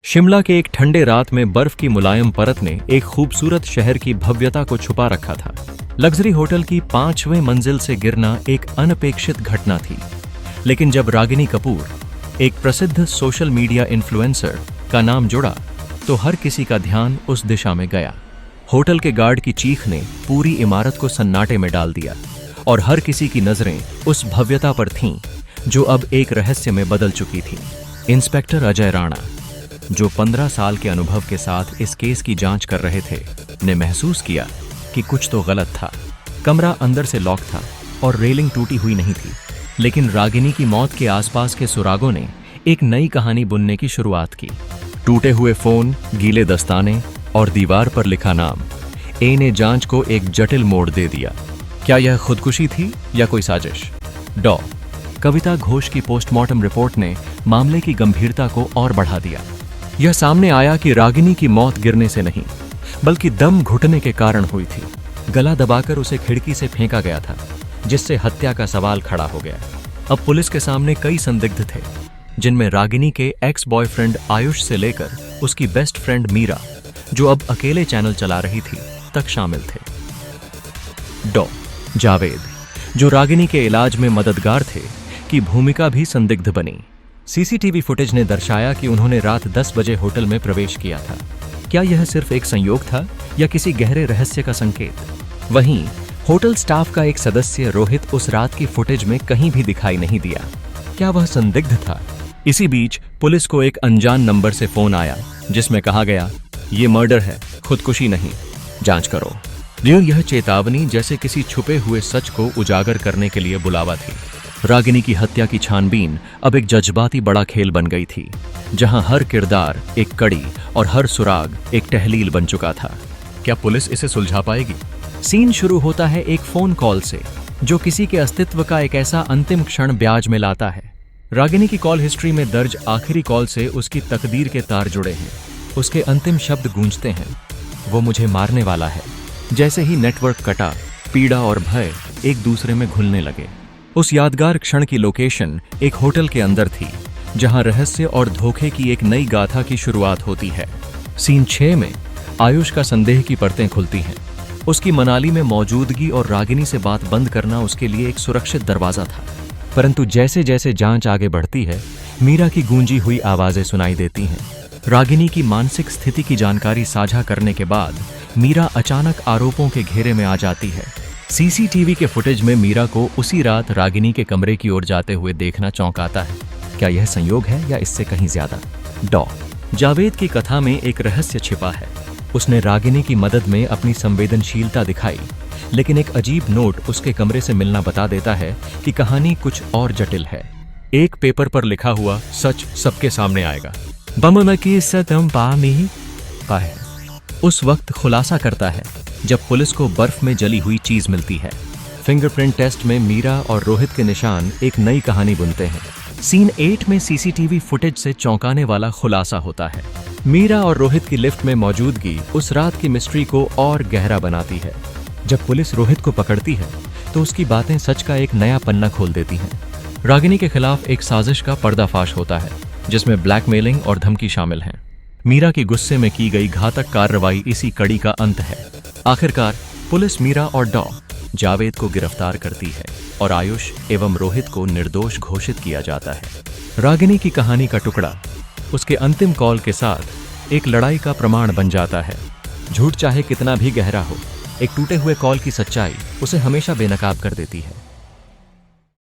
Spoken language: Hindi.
शिमला के एक ठंडे रात में बर्फ की मुलायम परत ने एक खूबसूरत शहर की भव्यता को छुपा रखा था। लग्जरी होटल की 5वें मंजिल से गिरना एक अनपेक्षित घटना थी, लेकिन जब रागिनी कपूर, एक प्रसिद्ध सोशल मीडिया इन्फ्लुएंसर, का नाम जुड़ा तो हर किसी का ध्यान उस दिशा में गया। होटल के गार्ड की चीख ने पूरी इमारत को सन्नाटे में डाल दिया और हर किसी की नजरें उस भव्यता पर थीं जो अब एक रहस्य में बदल चुकी थी। इंस्पेक्टर अजय राणा, जो 15 साल के अनुभव के साथ इस केस की जांच कर रहे थे, ने महसूस किया कि कुछ तो गलत था। कमरा अंदर से लॉक था और रेलिंग टूटी हुई नहीं थी, लेकिन रागिनी की मौत के आसपास के सुरागों ने एक नई कहानी बुनने की शुरुआत की। टूटे हुए फोन, गीले दस्ताने और दीवार पर लिखा नाम ए ने जांच को एक जटिल मोड़ दे दिया। क्या यह खुदकुशी थी या कोई साजिश? डॉ. कविता घोष की पोस्टमार्टम रिपोर्ट ने मामले की गंभीरता को और बढ़ा दिया। यह सामने आया कि रागिनी की मौत गिरने से नहीं, बल्कि दम घुटने के कारण हुई थी। गला दबाकर उसे खिड़की से फेंका गया था, जिससे हत्या का सवाल खड़ा हो गया। अब पुलिस के सामने कई संदिग्ध थे, जिनमें रागिनी के एक्स बॉयफ्रेंड आयुष से लेकर उसकी बेस्ट फ्रेंड मीरा, जो अब अकेले चैनल चला रही थी, तक शामिल थे। डॉ. जावेद, जो रागिनी के इलाज में मददगार थे, की भूमिका भी संदिग्ध बनी। सीसीटीवी फुटेज ने दर्शाया कि उन्होंने रात 10 बजे होटल में प्रवेश किया था। क्या यह सिर्फ एक संयोग था या किसी गहरे रहस्य का संकेत? वहीं होटल स्टाफ का एक सदस्य रोहित उस रात की फुटेज में कहीं भी दिखाई नहीं दिया। क्या वह संदिग्ध था? इसी बीच पुलिस को एक अनजान नंबर से फोन आया, जिसमें कहा गया, ये मर्डर है, खुदकुशी नहीं, जांच करो। यह चेतावनी जैसे किसी छुपे हुए सच को उजागर करने के लिए बुलावा थी। रागिनी की हत्या की छानबीन अब एक जज्बाती बड़ा खेल बन गई थी, जहां हर किरदार एक कड़ी और हर सुराग एक तहलील बन चुका था। क्या पुलिस इसे सुलझा पाएगी? सीन शुरू होता है एक फोन कॉल से, जो किसी के अस्तित्व का एक ऐसा अंतिम क्षण ब्याज में लाता है। रागिनी की कॉल हिस्ट्री में दर्ज आखिरी कॉल से उसकी तकदीर के तार जुड़े हैं। उसके अंतिम शब्द गूंजते हैं, वो मुझे मारने वाला है। जैसे ही नेटवर्क कटा, पीड़ा और भय एक दूसरे में घुलने लगे। उस यादगार क्षण की लोकेशन एक होटल के अंदर थी, जहां रहस्य और धोखे की एक नई गाथा की शुरुआत होती है। सीन 6 में आयुष का संदेह की परतें खुलती हैं। उसकी मनाली में मौजूदगी और रागिनी से बात बंद करना उसके लिए एक सुरक्षित दरवाजा था। परंतु जैसे जैसे जांच आगे बढ़ती है, मीरा की गूंजी हुई आवाजें सुनाई देती हैं। रागिनी की मानसिक स्थिति की जानकारी साझा करने के बाद मीरा अचानक आरोपों के घेरे में आ जाती है। सीसीटीवी के फुटेज में मीरा को उसी रात रागिनी के कमरे की ओर जाते हुए देखना चौंकाता है। क्या यह संयोग है या इससे कहीं ज्यादा? डॉ. जावेद की कथा में एक रहस्य छिपा है। उसने रागिनी की मदद में अपनी संवेदनशीलता दिखाई, लेकिन एक अजीब नोट उसके कमरे से मिलना बता देता है कि कहानी कुछ और जटिल है। एक पेपर पर लिखा हुआ सच सबके सामने आएगा। उस वक्त खुलासा करता है जब पुलिस को बर्फ में जली हुई चीज मिलती है। फिंगरप्रिंट टेस्ट में मीरा और रोहित के निशान एक नई कहानी बुनते हैं। सीन 8 में सीसीटीवी फुटेज से चौंकाने वाला खुलासा होता है। मीरा और रोहित की लिफ्ट में मौजूदगी उस रात की मिस्ट्री को और गहरा बनाती है। जब पुलिस रोहित को पकड़ती है, तो उसकी बातें सच का एक नया पन्ना खोल देती हैं। रागिनी के खिलाफ एक साजिश का पर्दाफाश होता है, जिसमें ब्लैकमेलिंग और धमकी शामिल हैं। मीरा के गुस्से में की गई घातक कार्रवाई इसी कड़ी का अंत है। आखिरकार पुलिस मीरा और डॉ. जावेद को गिरफ्तार करती है और आयुष एवं रोहित को निर्दोष घोषित किया जाता है। रागिनी की कहानी का टुकड़ा उसके अंतिम कॉल के साथ एक लड़ाई का प्रमाण बन जाता है। झूठ चाहे कितना भी गहरा हो, एक टूटे हुए कॉल की सच्चाई उसे हमेशा बेनकाब कर देती है।